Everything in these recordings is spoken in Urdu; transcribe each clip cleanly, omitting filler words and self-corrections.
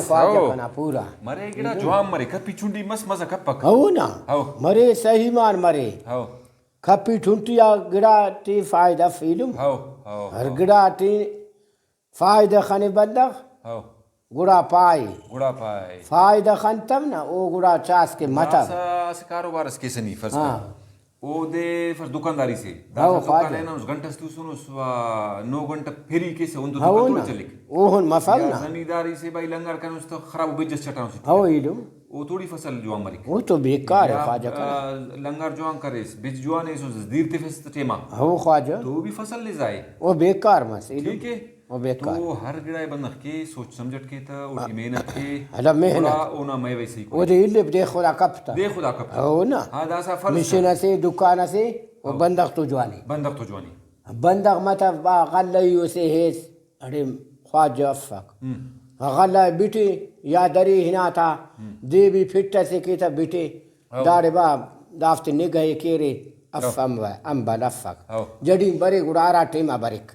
خواجہ کنا پورا مرے گڑا جوام مرے کپی چونڈی مس مزا کپک ہو نا مرے صحیح مان مرے کپی ٹھنٹیا گڑا تی فائدہ فیلم ہر گڑا تی فائدہ خن بندغ گڑا پائے فائدہ خن تب نا او گڑا چاس کے مطب اس کاروبار اس کے سنی فرض کر او دے فرض دکانداری سے دکان ہے نا اس گھنٹہ تو سن اس 9 گھنٹہ پھری کے سے ان تو دکان چلے او ہن مفعل نا زمینداری سے بھائی لنگر کرن اس تو خراب بجس چٹاں سے او علم او تھوڑی فصل جو مری وہ تو بیکار ہے خواجہ کا لنگر جو کرے بج جوانے سو دیر تے فست ٹیما ہو خواجہ تو بھی فصل لے جائے وہ بیکار مس ٹھیک ہے وہ بیکار تو ہر گڑائے بندخ کے سوچ سمجھٹ کے تھا او کی محنت کے ہلا محنت اونا میں ویسے وہ دے لب دے خدا کپتا دے خدا کپتا ہو نا ہاں داسا فرض مشینہ سے دکانہ سے وہ بندق تو جوانی بندق مطلب با غلّیو سے ہیس اڑے خواجہ افق غلّہ بیٹے یا دری ہنا تھا دے بھی پھٹا سے کی تھا بیٹے داڑے با دافت نگہے کیرے افم امبل افق جڑی برے گڑارا ٹیمہ برک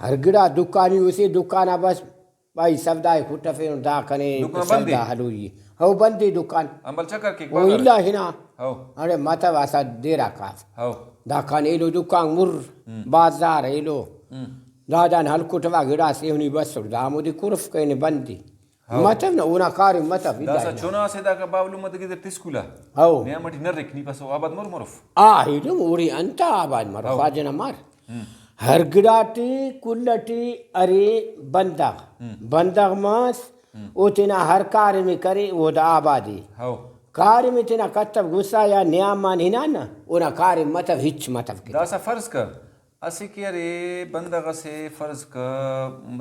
ہر گڑا دکانی اسے دکانہ بس بھائی سودائے کھٹا پھر دا کنے سودا حلوئی ہو بندی دکان امبل چکر کے وہ اللہ ہنا ارے مطلب ایسا دیرا کاف دا کان ایلو دکان مر بازار ایلو دادان ہلکوٹوا گڑا سے ہنی بس دا مودی کرف کہنے بندی مطلب نا اونا کاری مطلب داسا چونا سے دا کا باولو مت گدر تسکولا نیا مٹی نرک نی پسو آباد مر مرف ہیدم اوری انتا آباد مر خواجنا مار ہر گڑاٹی کلٹی ارے بندغ ماس او تینا ہر کار میں کرے وہ دا آبادی کار میں تینا کتب غصہ یا نیامان ہنا نا اونا کار مطلب ہچ مطلب کی داسا فرض کر اسی کی ارے بندغ سے فرض کا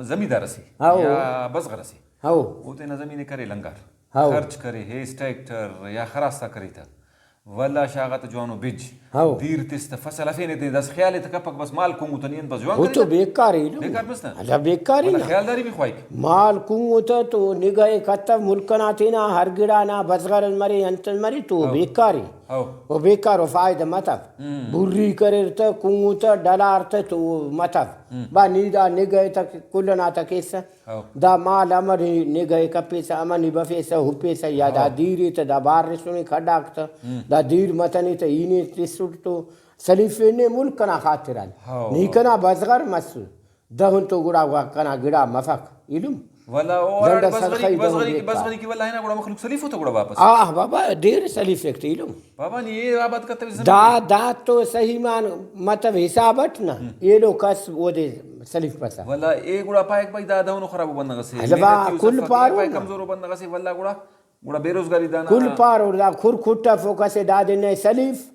زمیندار سے یا بزغر سے وہ تینا زمین کرے لنگر خرچ کرے ہیس ٹریکٹر یا خراستہ کرے تھا ولا شاغت جوانو بج دیر تست فصل افین دے دس خیال تک پک بس مال کو متنین بس جوان وہ تو بیکار ہی بیکار بس نا اللہ بیکار ہی خیال داری بھی خواہی مال کو تو نگاہ کتب ملکنا تینا ہر گڑا نا بزغر مری انتن مری تو بیکار ہی وہ بیکار و فائدہ مطب بری کرے تا کو تا ڈالار تا تو مطب با نیدا نگاہ تک کلنا تک ایسا دا مال امر نگاہ کپیسا امنی بفیسا ہوپیسا یا دا دیری تا دا بار رسونی کھڑاک تا دا دیر متنی تا اینی تسوٹ تو سلیفے نے ملک کنا خاطران نی کنا بزغر مسو دہن تو گڑا کنا گڑا مفق علم ولا اور بزغری کی والله هنا گڑا مخلوق سلیف ہوتا گڑا واپس بابا دیر سلیف ایک علم بابا نی یہ آباد کرتے دا تو صحیح مان مطلب حسابت نا یہ لو کس وہ دے سلیف پسا ولا اے گڑا پائک بھائی دا دہن خراب بندگا سے کل پارو کمزور بندگا سے ولا گڑا بے روزگاری دانا کل پارو دا کھر کھٹا فوکا سے دا دے نئے سلیف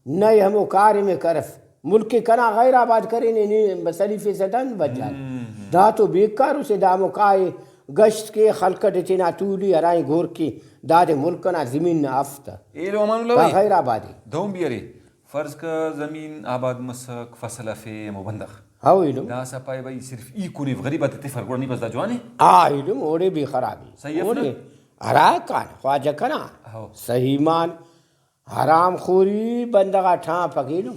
نئے ہمو کاری میں کرف ملک کنا غیر آباد کریں نہیں سلیفی سے دن بچ جائے دا تو بیکارو سے دا مکائے گشت کے خلقت تینا تولی ہرائیں گھور کی دا دے ملکنا زمین نا افتا ایلو امان اللہ غیر آبادی دوم بیارے فرض کا زمین آباد مسک فصل افے مبندخ ہاو علم دا سا پائے بھائی صرف ای کنی غریبت اتفر گوڑا نہیں بس دا جوانے علم اوڑے بھی خرابی صحیح افنا ہرا کان خواجہ کنا صحیح مان حرام خوری بندگا ٹھان پکیلوں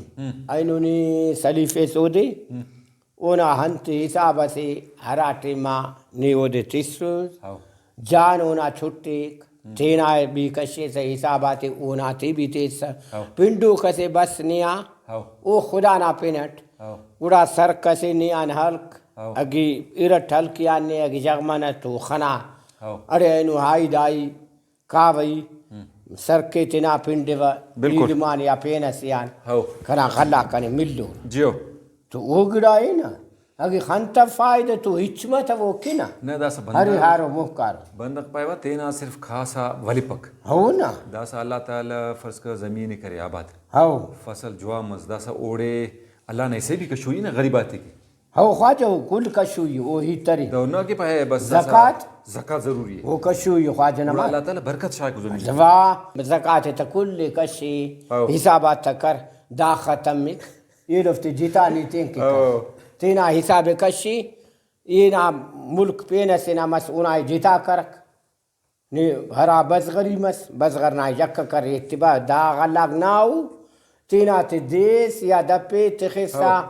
اینو نے سلیفے سو دے اونا ہنت حساب سے ہرا ٹیما نیو دے تیسروز جان اونا چھٹیک تینا بھی کشے سے حساباتے اونا تی بھی تیسا پنڈو کسے بس نیا او خدا نا پینٹ اڑا سر کسے نیان حلق اگی ارٹ حلقی آنے اگی جغمانا تو خنا اڑے اینو ہائی دائی کاوئی سرکے تنا پنڈے و ایدمان یا پینسیان کنا غلہ کنے ملو جیو تو وہ گڑا ہے نا اگی خانتا فائدہ تو حچمت وہ کنا ہری ہارو محکارو بندق پائے وا تینا صرف خاصا ولی پک ہو نا داسا اللہ تعالیٰ فرض کا زمین کرے آباد ہو فصل جوا مز داسا اوڑے اللہ نے اسے بھی کشوئی نا غریباتی کی ہو خواجہ وہ کل کشوئی وہی تری دونا کے پائے بس زکاة ضروری ہے وہ کشوئی خواجہ نما اللہ تعالیٰ برکت شاہ کو ضروری زوا زکاة تا کل کشی حسابات تا کر دا ختم مک یہ رفت جیتا نہیں تین کے کر تینا حساب کشی اینا ملک پینا سینا مس اونا جیتا کرک ہرا بزغری مس بزغر نا یک کر اتباع دا غلاق ناو تینا تی دیس یا دپے تخیصا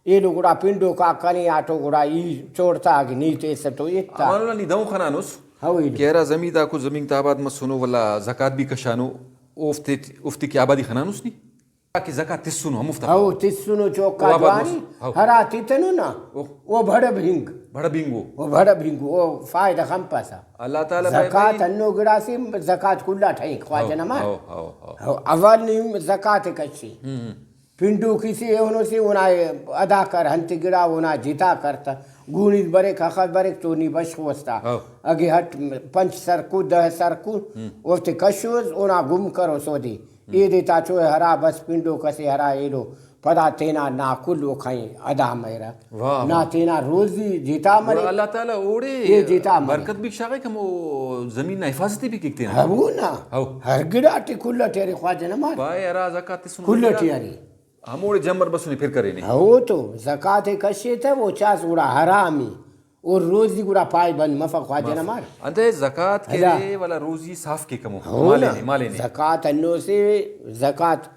ایلو گڑا پنڈو کا کنی آٹو گڑا ای چوڑتا آگی نیتے سب تو ایتا امانو لی دون خنانوس کہہ رہا زمیندار کو زمین تاباد مسونو ولا زکات بھی کشانو افتی کی آبادی خنانوس نہیں کہ زکات تسونو ہم افتا ہو تسونو چوکا دوانی ہرا تیتنو نا وہ بڑا بھنگ وہ بڑا بھنگ وہ فائدہ خم پاسا اللہ تعالیٰ زکات انو گڑا سی زکات کلا ٹھائی خواجہ نمار اول نیم زکات کچھی پنڈو کسی انہوں سے انہیں ادا کر ہنتی گڑا انہیں جیتا کرتا گونید بریک حقت بریک تو نی بش خوستا اگے ہٹ 5 سرکو 10 سرکو وقتی کشوز انہیں گم کرو سو دی یہ دیتا چوئے ہرا بس پنڈو کسی ہرا ایلو پدا تینا نا کلو کھائیں ادا میرا نا تینا روزی جیتا مرے اللہ تعالیٰ اوڑے یہ جیتا مرے برکت بھی شاگے کہ وہ زمین نا حفاظتی بھی ککتے ہیں ہمو نا ہر گڑا ٹی کلہ ٹیرے خواجہ نمار بھائی ارا زکات تسونو کلہ ٹیرے ہم اوڑے جمر بسونے پھر کرے نہیں وہ تو زکات کشے تھا وہ چاس گڑا حرامی اور روزی گڑا پائے بند مفق خواجہ نمار انتے زکات کے والا روزی صاف کے کمو مالے نے زکات انو سے زکات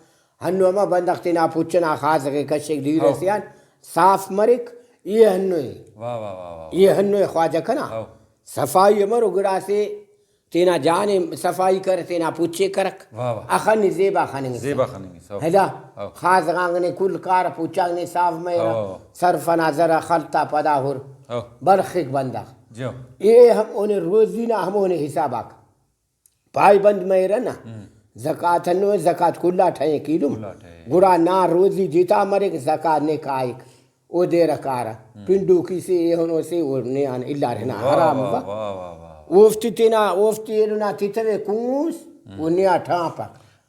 ہنو اما بندختنا پوچھنا خاص کے کشے دی رسیان صاف مرک یہ ہنو ہے واہ واہ واہ یہ ہنو ہے خواجہ کنا صفائی امر گڑا سے تینا جانے صفائی کر تینا پوچھے کرک اخن زیبا خاننگی ہلا خاص غانگنے کل کار پوچھاگنے صاف میرا صرفنا ذرا خلطہ پدا ہور برخک بندہ یہ ہم انہیں روزی نا ہم انہیں حساب آکا پائی بند میرا نا زکات انو زکات کلا ٹھائیں کیلو گڑا نا روزی جیتا مرک زکات نے کائک او دے رکارا پنڈو کسی انہوں سے وہ نیان اللہ رہنا حرام ہوا وفتی تینا وفتی ایلونا تیتوے کونس وہ نیا ٹھان پاک